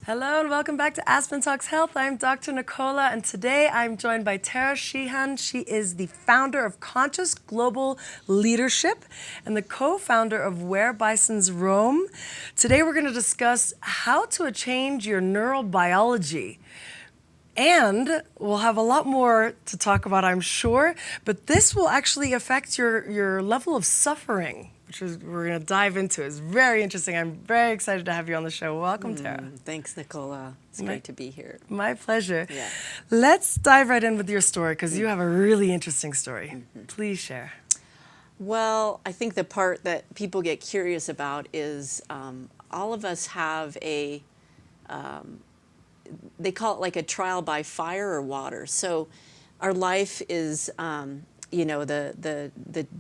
Hello and welcome back to Aspen Talks Health. I'm Dr. Nicola, and today I'm joined by Sheahan. She is the founder of Conscious Global Leadership and the co-founder of Where Bisons Roam. Today we're going to discuss how to change your neurobiology. And we'll have a lot more to talk about, I'm sure, but this will actually affect your level of suffering, which is we're going to dive into. It's very interesting. I'm very excited to have you on the show. Welcome, Tara. Thanks, Nicola. It's great to be here. My pleasure. Yeah. Let's dive right in with your story, because you have a really interesting story. Please share. Well, I think the part that people get curious about is all of us have a, they call it like a trial by fire or water. So our life is, the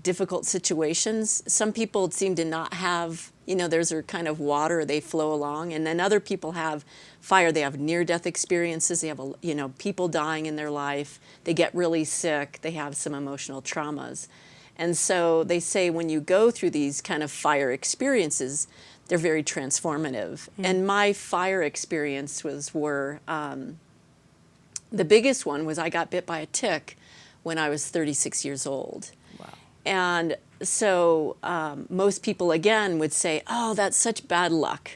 difficult situations. Some people seem to not have, there's a kind of water, they flow along. And then other people have fire. They have near-death experiences. They have, people dying in their life. They get really sick. They have some emotional traumas. And so they say when you go through these kind of fire experiences, they're very transformative. And my fire experience were the biggest one was I got bit by a tick when I was 36 years old. Wow. And so most people, again, would say, oh, that's such bad luck.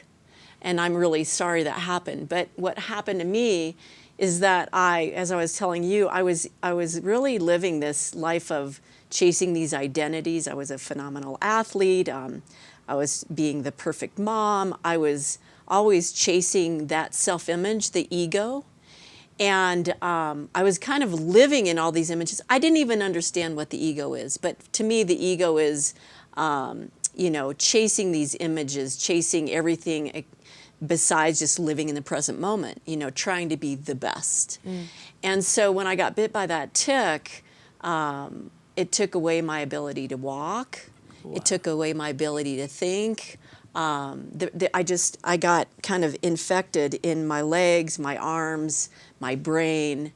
And I'm really sorry that happened. But what happened to me is that as I was telling you, I was really living this life of chasing these identities. I was a phenomenal athlete. I was being the perfect mom. I was always chasing that self-image, the ego. And I was kind of living in all these images. I didn't even understand what the ego is. But to me, the ego is, chasing these images, chasing everything besides just living in the present moment, trying to be the best. And so when I got bit by that tick, it took away my ability to walk. Wow. It took away my ability to think. I got kind of infected in my legs, my arms, my brain.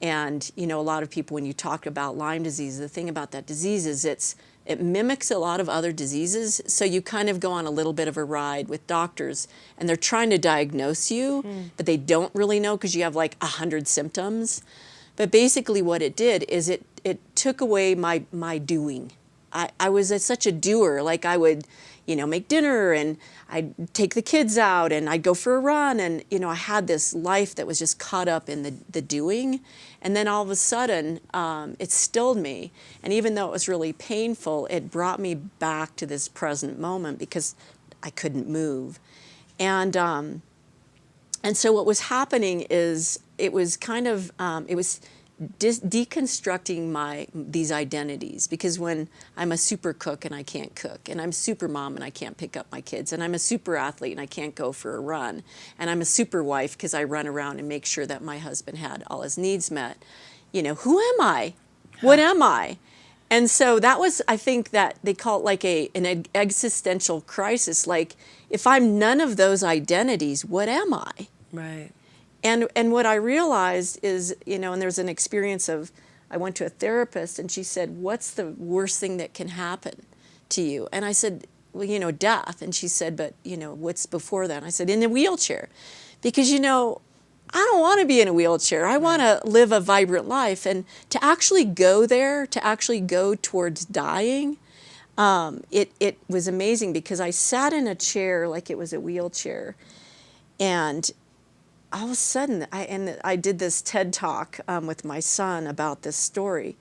And, a lot of people, when you talk about Lyme disease, the thing about that disease is it mimics a lot of other diseases. So you kind of go on a little bit of a ride with doctors, and they're trying to diagnose you, but they don't really know because you have like 100 symptoms. But basically what it did is it took away my doing. I was such a doer. Like I would, make dinner, and I'd take the kids out, and I'd go for a run, and I had this life that was just caught up in the doing. And then all of a sudden, it stilled me. And even though it was really painful, it brought me back to this present moment because I couldn't move. And so what was happening is it was kind of deconstructing these identities, because when I'm a super cook and I can't cook, and I'm super mom and I can't pick up my kids, and I'm a super athlete and I can't go for a run, and I'm a super wife because I run around and make sure that my husband had all his needs met, who am I? What am I? And so that was, I think that they call it like an existential crisis. Like, if I'm none of those identities, what am I? Right. And what I realized is, and there's an experience of, I went to a therapist and she said, what's the worst thing that can happen to you? And I said, well, death. And she said, but, what's before that? And I said, in a wheelchair. Because, I don't want to be in a wheelchair. I want to live a vibrant life. And to actually go there, to actually go towards dying, it was amazing, because I sat in a chair like it was a wheelchair. And all of a sudden, I did this TED Talk with my son about this story.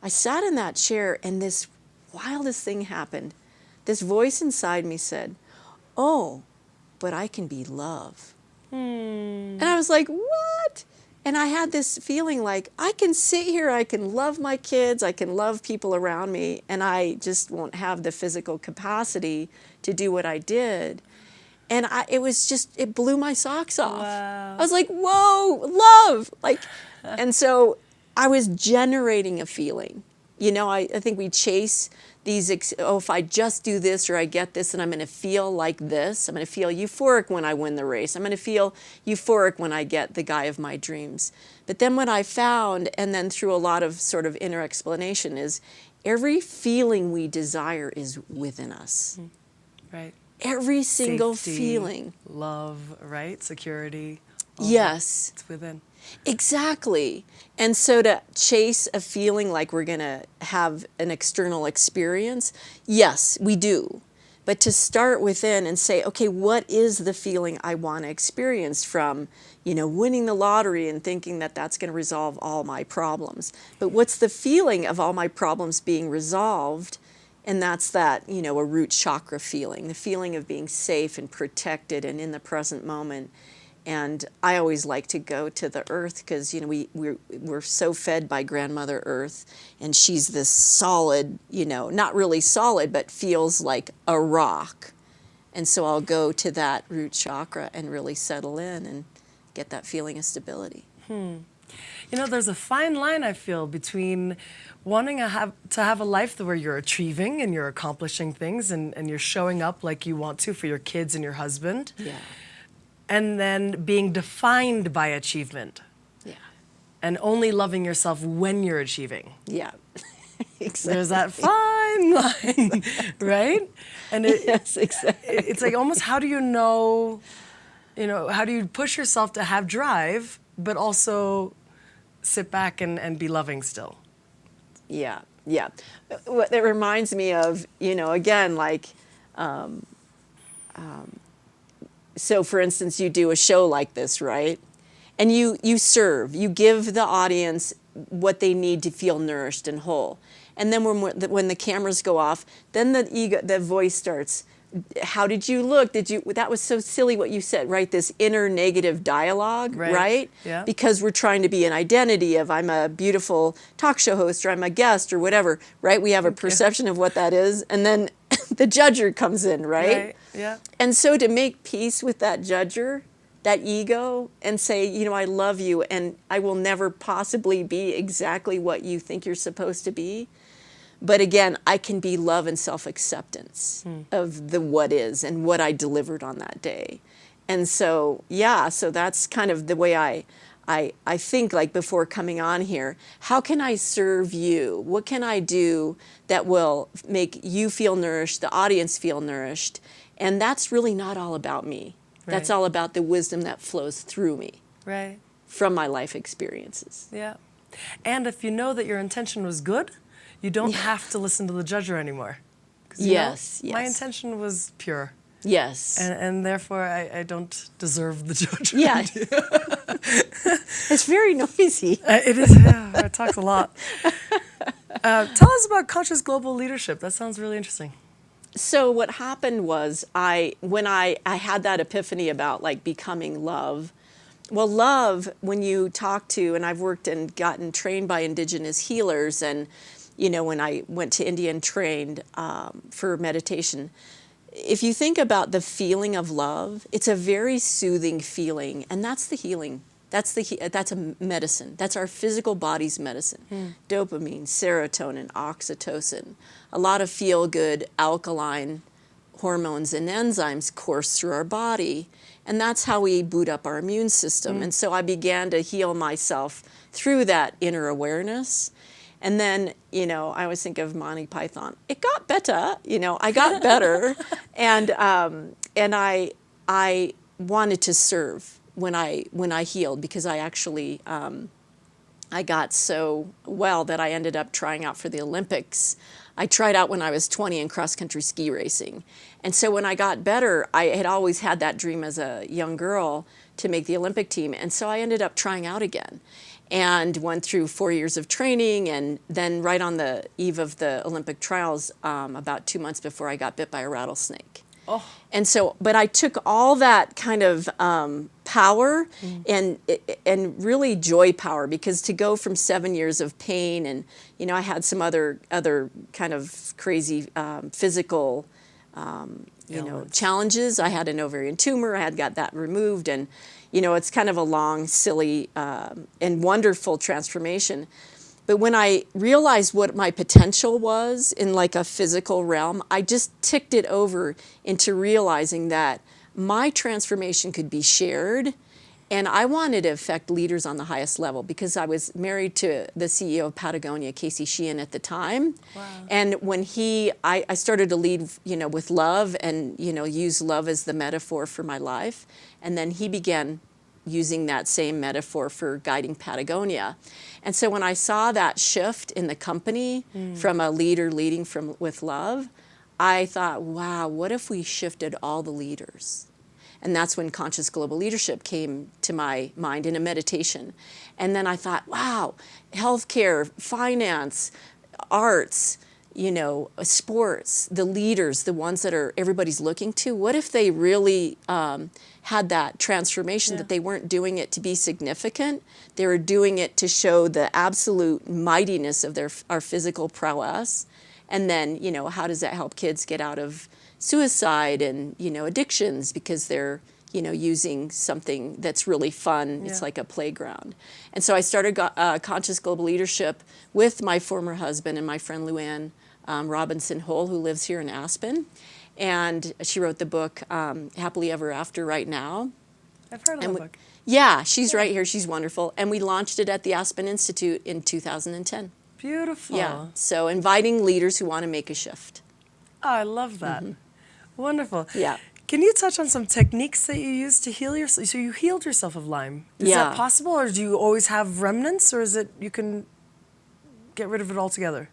I sat in that chair, and this wildest thing happened. This voice inside me said, oh, but I can be love. And I was like, what? And I had this feeling like, I can sit here, I can love my kids, I can love people around me, and I just won't have the physical capacity to do what I did. And it blew my socks off. Wow. I was like, whoa, love. And so I was generating a feeling. I think we chase these, if I just do this or I get this, and I'm going to feel like this. I'm going to feel euphoric when I win the race. I'm going to feel euphoric when I get the guy of my dreams. But then what I found, and then through a lot of sort of inner explanation, is every feeling we desire is within us. Right. Every single Safety, feeling. love, right? Security. Yes. It's within. Exactly. And so to chase a feeling like we're going to have an external experience, yes, we do. But to start within and say, okay, what is the feeling I want to experience from, winning the lottery and thinking that that's going to resolve all my problems? But what's the feeling of all my problems being resolved? And that's that, a root chakra feeling, the feeling of being safe and protected and in the present moment. And I always like to go to the earth because, we're so fed by Grandmother Earth, and she's this solid, not really solid, but feels like a rock. And so I'll go to that root chakra and really settle in and get that feeling of stability. There's a fine line, I feel, between wanting to have a life where you're achieving and you're accomplishing things and you're showing up like you want to for your kids and your husband. Yeah. And then being defined by achievement. Yeah. And only loving yourself when you're achieving. Yeah. Exactly. There's that fine line, right? And yes, exactly. It's like almost how do you know, how do you push yourself to have drive, but also sit back and be loving still? Yeah, yeah. What that reminds me of, again, like, so for instance, you do a show like this, right? And you serve, you give the audience what they need to feel nourished and whole. And then when the cameras go off, then the voice starts, how did you look? That was so silly what you said, right? This inner negative dialogue, right? Yeah. Because we're trying to be an identity of I'm a beautiful talk show host or I'm a guest or whatever, right? We have a perception of what that is. And then the judger comes in, right? Yeah. And so to make peace with that judger, that ego, and say, I love you and I will never possibly be exactly what you think you're supposed to be. But again, I can be love and self-acceptance of the what is and what I delivered on that day. And so, so that's kind of the way I think, like before coming on here, how can I serve you? What can I do that will make you feel nourished, the audience feel nourished? And that's really not all about me. Right. That's all about the wisdom that flows through me. Right. From my life experiences. Yeah. And if you know that your intention was good, you don't have to listen to the judger anymore. Yes. My intention was pure. Yes. And therefore, I don't deserve the judgment. Yeah. It's very noisy. It is. Yeah, it talks a lot. Tell us about conscious global leadership. That sounds really interesting. So what happened was when I had that epiphany about like becoming love. Well, love, when you talk to, and I've worked and gotten trained by indigenous healers, and when I went to India and trained for meditation, if you think about the feeling of love, it's a very soothing feeling, and that's the healing. That's a medicine. That's our physical body's medicine. Dopamine, serotonin, oxytocin, a lot of feel-good alkaline hormones and enzymes course through our body, and that's how we boot up our immune system. And so I began to heal myself through that inner awareness. And then, I always think of Monty Python. It got better, I got better. and I wanted to serve when I healed, because I actually, I got so well that I ended up trying out for the Olympics. I tried out when I was 20 in cross-country ski racing. And so when I got better, I had always had that dream as a young girl to make the Olympic team. And so I ended up trying out again and went through 4 years of training. And then right on the eve of the Olympic trials, about 2 months before, I got bit by a rattlesnake. Oh. And so, but I took all that kind of power and really joy power, because to go from 7 years of pain and, I had some other kind of crazy physical, challenges. I had an ovarian tumor. I had got that removed, and, it's kind of a long, silly, and wonderful transformation. But when I realized what my potential was in like a physical realm, I just ticked it over into realizing that my transformation could be shared And I wanted to affect leaders on the highest level because I was married to the CEO of Patagonia, Sheahan, at the time. Wow. And when I started to lead, with love and, use love as the metaphor for my life. And then he began using that same metaphor for guiding Patagonia. And so when I saw that shift in the company from a leader leading with love, I thought, wow, what if we shifted all the leaders? And that's when conscious global leadership came to my mind in a meditation. And then I thought, wow, healthcare, finance, arts, sports, the leaders, the ones that everybody's looking to, what if they really had that transformation, that they weren't doing it to be significant, they were doing it to show the absolute mightiness of our physical prowess. And then, how does that help kids get out of suicide and, addictions because they're, using something that's really fun. It's like a playground. And so I started Conscious Global Leadership with my former husband and my friend Luann Robinson-Hull, who lives here in Aspen. And she wrote the book, Happily Ever After Right Now. I've heard of the book. Yeah, she's right here. She's wonderful. And we launched it at the Aspen Institute in 2010. Beautiful. Yeah, so inviting leaders who want to make a shift. Oh, I love that. Wonderful. Yeah. Can you touch on some techniques that you use to heal yourself? So you healed yourself of Lyme. Is that possible, or do you always have remnants, or is it you can get rid of it altogether?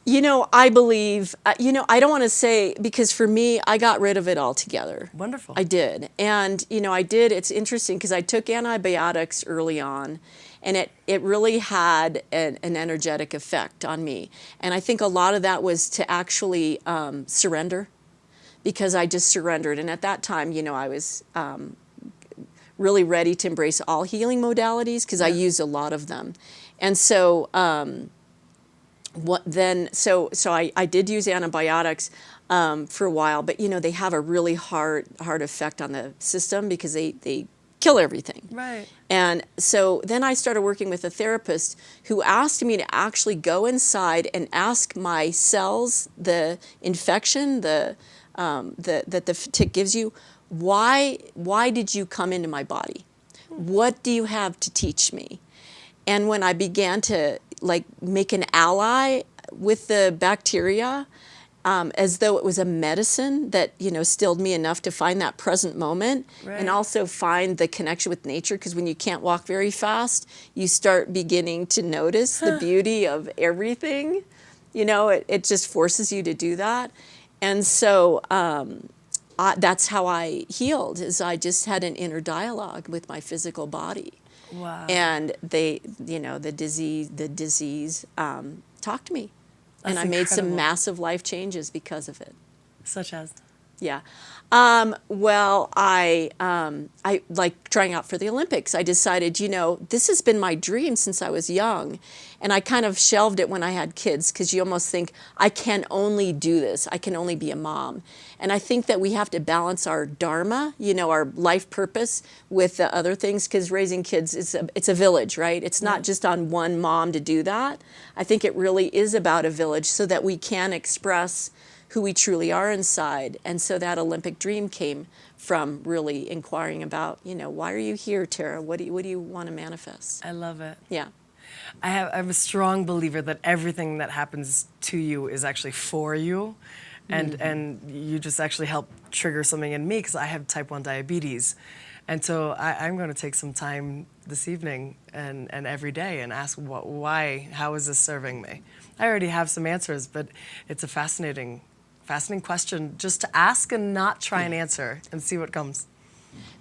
I believe, I don't want to say, because for me, I got rid of it altogether. Wonderful. I did. And, I did. It's interesting because I took antibiotics early on, and it really had an energetic effect on me. And I think a lot of that was to actually surrender, because I just surrendered. And at that time, I was really ready to embrace all healing modalities because I used a lot of them. And so I did use antibiotics for a while, but they have a really hard effect on the system because they kill everything. Right. And so then I started working with a therapist who asked me to actually go inside and ask my cells, the infection that the tick gives you, why did you come into my body? What do you have to teach me? And when I began to make an ally with the bacteria, as though it was a medicine that stilled me enough to find that present moment, and also find the connection with nature, because when you can't walk very fast, you start beginning to notice the beauty of everything. It just forces you to do that. And so that's how I healed, is I just had an inner dialogue with my physical body. Wow. And the disease talked to me. That's and I made some incredible. massive life changes because of it. Such as? Yeah. Well, I like trying out for the Olympics. I decided, this has been my dream since I was young. And I kind of shelved it when I had kids, because you almost think, I can only do this. I can only be a mom. And I think that we have to balance our dharma, our life purpose, with the other things, because raising kids, it's a village, right? It's not just on one mom to do that. I think it really is about a village, so that we can express who we truly are inside. And so that Olympic dream came from really inquiring about, why are you here, Tara? What do you want to manifest? I love it. Yeah. I'm a strong believer that everything that happens to you is actually for you. And you just actually help trigger something in me, because I have type 1 diabetes. And so I'm going to take some time this evening and every day and ask, why, how is this serving me? I already have some answers, but it's a fascinating question just to ask and not try and answer and see what comes.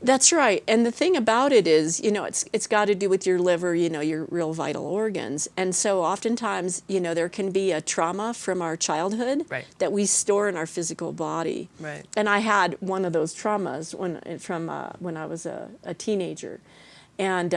That's right. And the thing about it is, it's got to do with your liver, your real vital organs. And so oftentimes, there can be a trauma from our childhood that we store in our physical body. Right. And I had one of those traumas when I was a teenager. And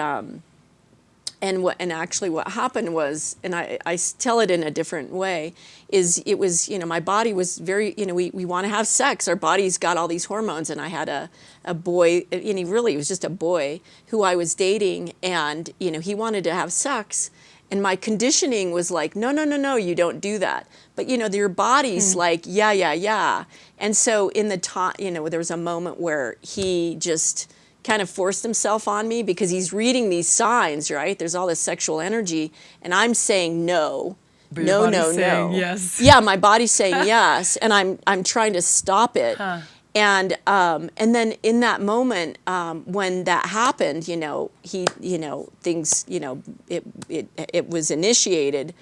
actually what happened was, and I tell it in a different way, is it was, my body was very, we want to have sex. Our body's got all these hormones. And I had a boy, and he was just a boy who I was dating, and, he wanted to have sex. And my conditioning was like, no, you don't do that. But, your body's like, yeah. And so in the time, there was a moment where he just, kind of forced himself on me because he's reading these signs, right? There's all this sexual energy, and I'm saying no. But your body's No, saying no. yes. Yeah, my body's saying yes, and I'm trying to stop it. Huh. And then in that moment, when that happened, things, it was initiated.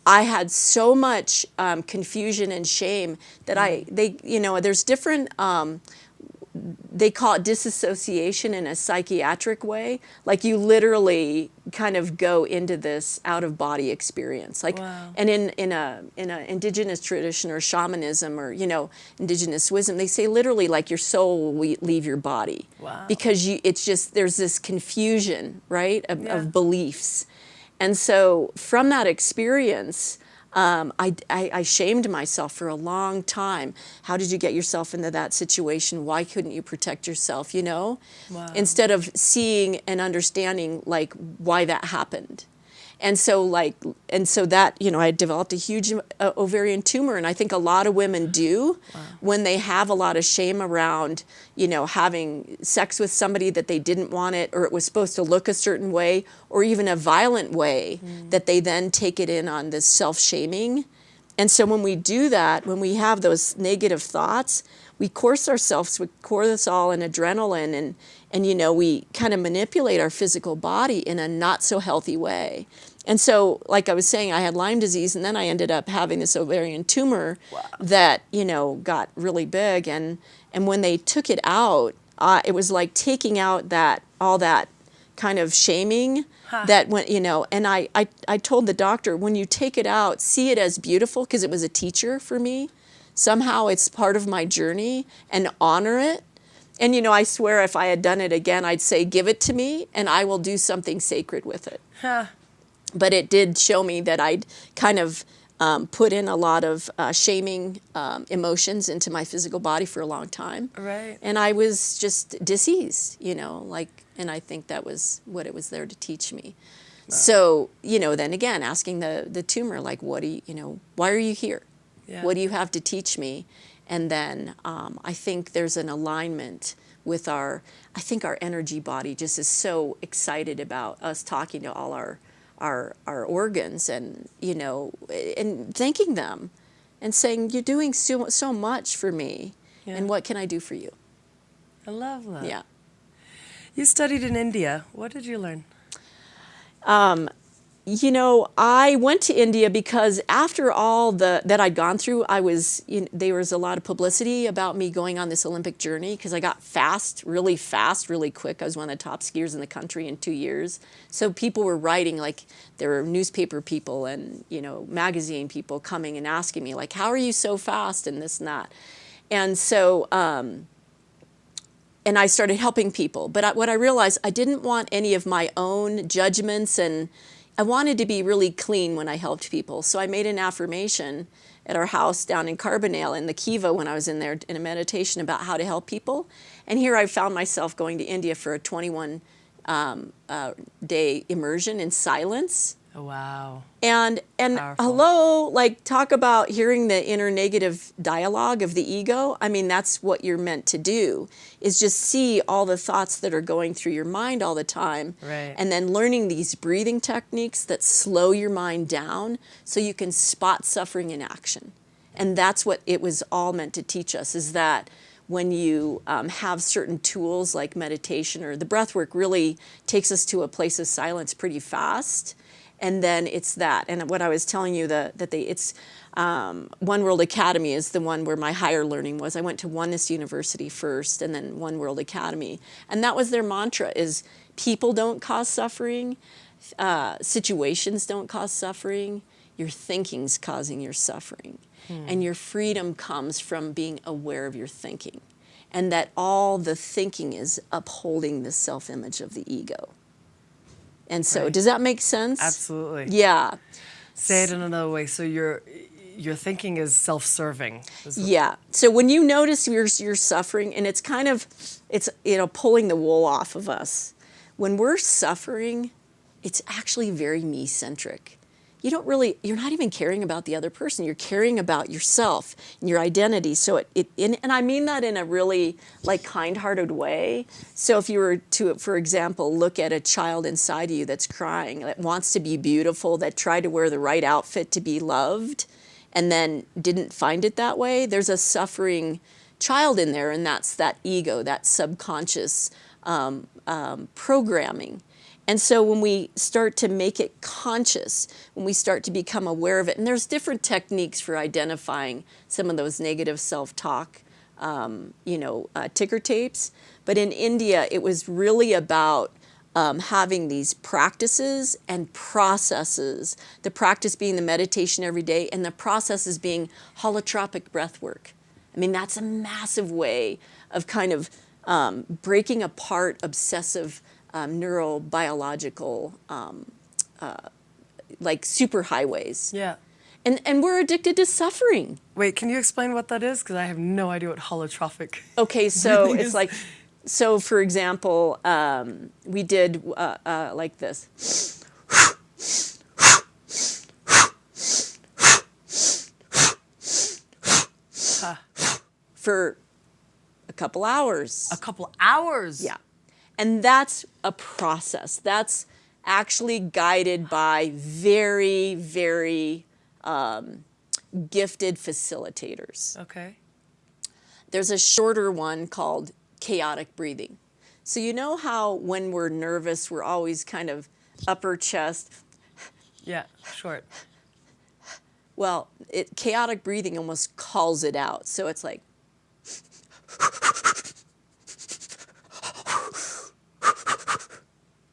I had so much confusion and shame that there's different. They call it disassociation in a psychiatric way. Like you literally kind of go into this out of body experience. Like, wow. and in a indigenous tradition or shamanism or indigenous wisdom, they say literally like your soul will leave your body. Wow. Because it's just there's this confusion, right, of beliefs, and so from that experience. I shamed myself for a long time. How did you get yourself into that situation? Why couldn't you protect yourself, Wow. Instead of seeing and understanding like why that happened. And so that, I developed a huge ovarian tumor, and I think a lot of women do when they have a lot of shame around, having sex with somebody that they didn't want it, or it was supposed to look a certain way, or even a violent way, that they then take it in on this self-shaming. And so when we do that, when we have those negative thoughts, we course ourselves with cortisol and adrenaline, and we kind of manipulate our physical body in a not so healthy way. And so, like I was saying, I had Lyme disease, and then I ended up having this ovarian tumor that, got really big. And when they took it out, it was like taking out all that kind of shaming that went, and I told the doctor, when you take it out, see it as beautiful, because it was a teacher for me. Somehow it's part of my journey, and honor it. And, I swear if I had done it again, I'd say, give it to me, and I will do something sacred with it. Huh. But it did show me that I'd kind of put in a lot of shaming emotions into my physical body for a long time. Right. And I was just diseased, and I think that was what it was there to teach me. Wow. So, then again, asking the tumor, like, what do you, why are you here? Yeah. What do you have to teach me? And then I think there's an alignment with I think our energy body just is so excited about us talking to all our organs, and and thanking them and saying, you're doing so much for me, and what can I do for you? I love that. Yeah. You studied in India. What did you learn? I went to India because after all that I'd gone through, there was a lot of publicity about me going on this Olympic journey, because I got fast, really quick. I was one of the top skiers in the country in 2 years. So people were writing, like there were newspaper people and, magazine people coming and asking me, like, how are you so fast, and this and that. And so, and I started helping people. But what I realized, I didn't want any of my own judgments, and I wanted to be really clean when I helped people. So I made an affirmation at our house down in Carbondale in the Kiva when I was in there in a meditation about how to help people. And here I found myself going to India for a 21-day immersion in silence. Oh, wow. And Powerful. Hello, like, talk about hearing the inner negative dialogue of the ego. I mean, that's what you're meant to do, is just see all the thoughts that are going through your mind all the time. Right. And then learning these breathing techniques that slow your mind down so you can spot suffering in action. And that's what it was all meant to teach us, is that when you have certain tools like meditation or the breath work really takes us to a place of silence pretty fast. And then it's that. And what I was telling you, it's One World Academy is the one where my higher learning was. I went to Oneness University first, and then One World Academy. And that was their mantra, is people don't cause suffering, situations don't cause suffering, your thinking's causing your suffering. And your freedom comes from being aware of your thinking. And that all the thinking is upholding the self-image of the ego. And so, Does that make sense? Absolutely. Yeah. Say it in another way. So your thinking is self-serving. Yeah. So when you notice you're suffering, and it's kind of, pulling the wool off of us. When we're suffering, it's actually very me-centric. you're not even caring about the other person. You're caring about yourself and your identity. So and I mean that in a really like kind-hearted way. So if you were to, for example, look at a child inside of you that's crying, that wants to be beautiful, that tried to wear the right outfit to be loved, and then didn't find it that way, there's a suffering child in there, and that's that ego, that subconscious programming. And so when we start to make it conscious, when we start to become aware of it, and there's different techniques for identifying some of those negative self-talk, ticker tapes. But in India, it was really about having these practices and processes. The practice being the meditation every day, and the processes being holotropic breath work. I mean, that's a massive way of kind of breaking apart obsessive neurobiological like superhighways. Yeah. And we're addicted to suffering. Wait, can you explain what that is? Because I have no idea what holotropic. Okay, so breathing it's is. like, so for example, we did like this. For a couple hours. A couple hours. Yeah. And that's a process. That's actually guided by very, very gifted facilitators. Okay. There's a shorter one called chaotic breathing. So you know how when we're nervous, we're always kind of upper chest. Yeah, short. Well, chaotic breathing almost calls it out. So it's like,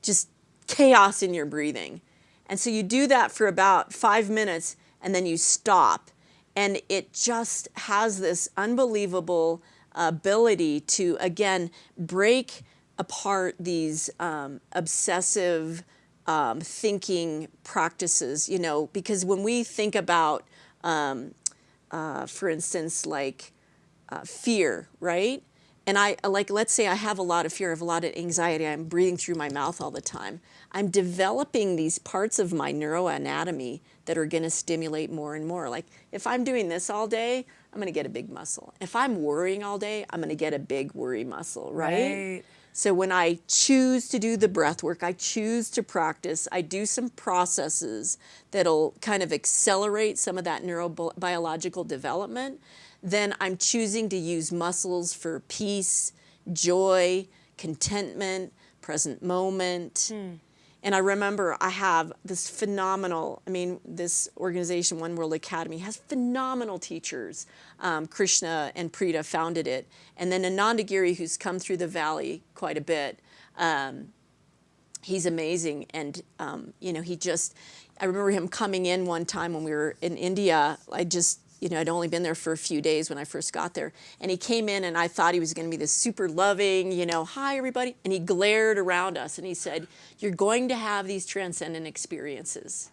just chaos in your breathing. And so you do that for about 5 minutes, and then you stop. And it just has this unbelievable ability to, again, break apart these obsessive thinking practices, because when we think about, for instance, like fear, right? And let's say I have a lot of fear, I have a lot of anxiety, I'm breathing through my mouth all the time. I'm developing these parts of my neuroanatomy that are going to stimulate more and more. Like if I'm doing this all day, I'm going to get a big muscle. If I'm worrying all day, I'm going to get a big worry muscle, right? So when I choose to do the breath work, I choose to practice, I do some processes that'll kind of accelerate some of that neurobiological development, then I'm choosing to use muscles for peace, joy, contentment, present moment. And I remember I have this phenomenal, this organization, One World Academy, has phenomenal teachers. Krishna and Preeta founded it. And then Ananda Giri, who's come through the valley quite a bit, he's amazing. And, I remember him coming in one time when we were in India. I'd only been there for a few days when I first got there. And he came in and I thought he was going to be this super loving, hi, everybody. And he glared around us and he said, you're going to have these transcendent experiences.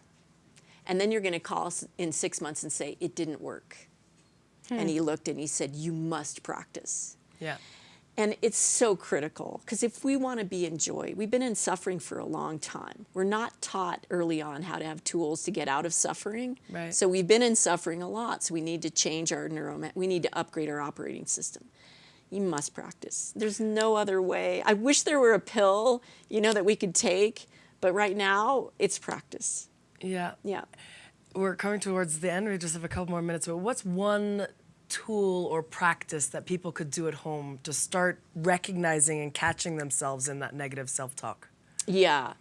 And then you're going to call us in 6 months and say, it didn't work. And he looked and he said, you must practice. Yeah. And it's so critical, because if we want to be in joy, we've been in suffering for a long time. We're not taught early on how to have tools to get out of suffering. Right. So we've been in suffering a lot, so we need to change our we need to upgrade our operating system. You must practice. There's no other way. I wish there were a pill, that we could take, but right now it's practice. Yeah. Yeah. We're coming towards the end. We just have a couple more minutes. But what's one tool or practice that people could do at home to start recognizing and catching themselves in that negative self-talk? Yeah.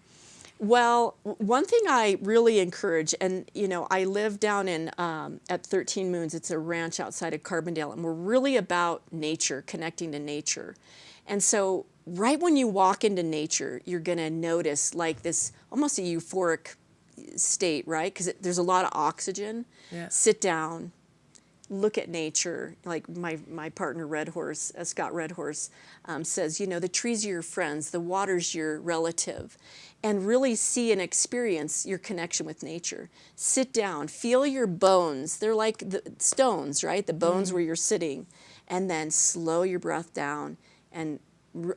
Well, one thing I really encourage, and I live down in at 13 Moons. It's a ranch outside of Carbondale, and we're really about nature, connecting to nature. And so right when you walk into nature, you're going to notice like this almost a euphoric state, right? Because there's a lot of oxygen. Yeah. Sit down. Look at nature. Like my partner Scott Redhorse, says, the trees are your friends, the water's your relative, and really see and experience your connection with nature. Sit down, feel your bones. They're like the stones, right? The bones where you're sitting, and then slow your breath down and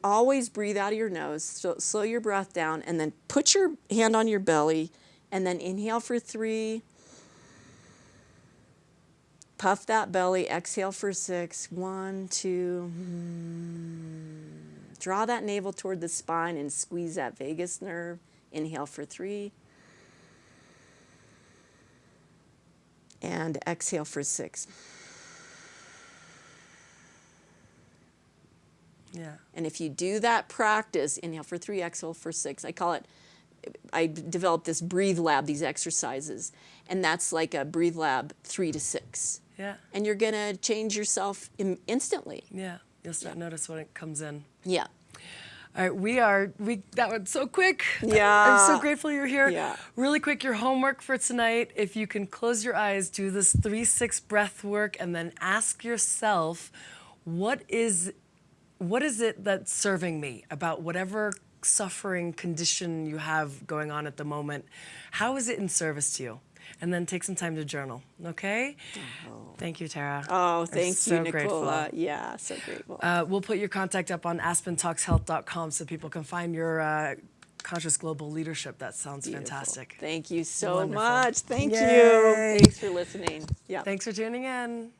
always breathe out of your nose. So slow your breath down, and then put your hand on your belly And then inhale for 3. Puff that belly. Exhale for 6. 1, 2. Draw that navel toward the spine and squeeze that vagus nerve. Inhale for 3. And exhale for 6. Yeah. And if you do that practice, inhale for 3, exhale for 6. I developed this breathe lab, these exercises, and that's like a breathe lab 3 to 6. Yeah. And you're going to change yourself instantly. Yeah. You'll start to notice when it comes in. Yeah. All right, that went so quick. Yeah. I'm so grateful you're here. Yeah. Really quick, your homework for tonight, if you can close your eyes, do this 3-6 breath work, and then ask yourself, what is it that's serving me about whatever suffering condition you have going on at the moment? How is it in service to you? And then take some time to journal, okay? Oh. Thank you, Tara. Oh, I'm thank so you, Nicola. grateful. Yeah, so grateful. We'll put your contact up on aspentalkshealth.com so people can find your conscious global leadership. That sounds Beautiful. fantastic. Thank you so Wonderful. much. Thank Yay. you. Thanks for listening. Yeah. Thanks for tuning in.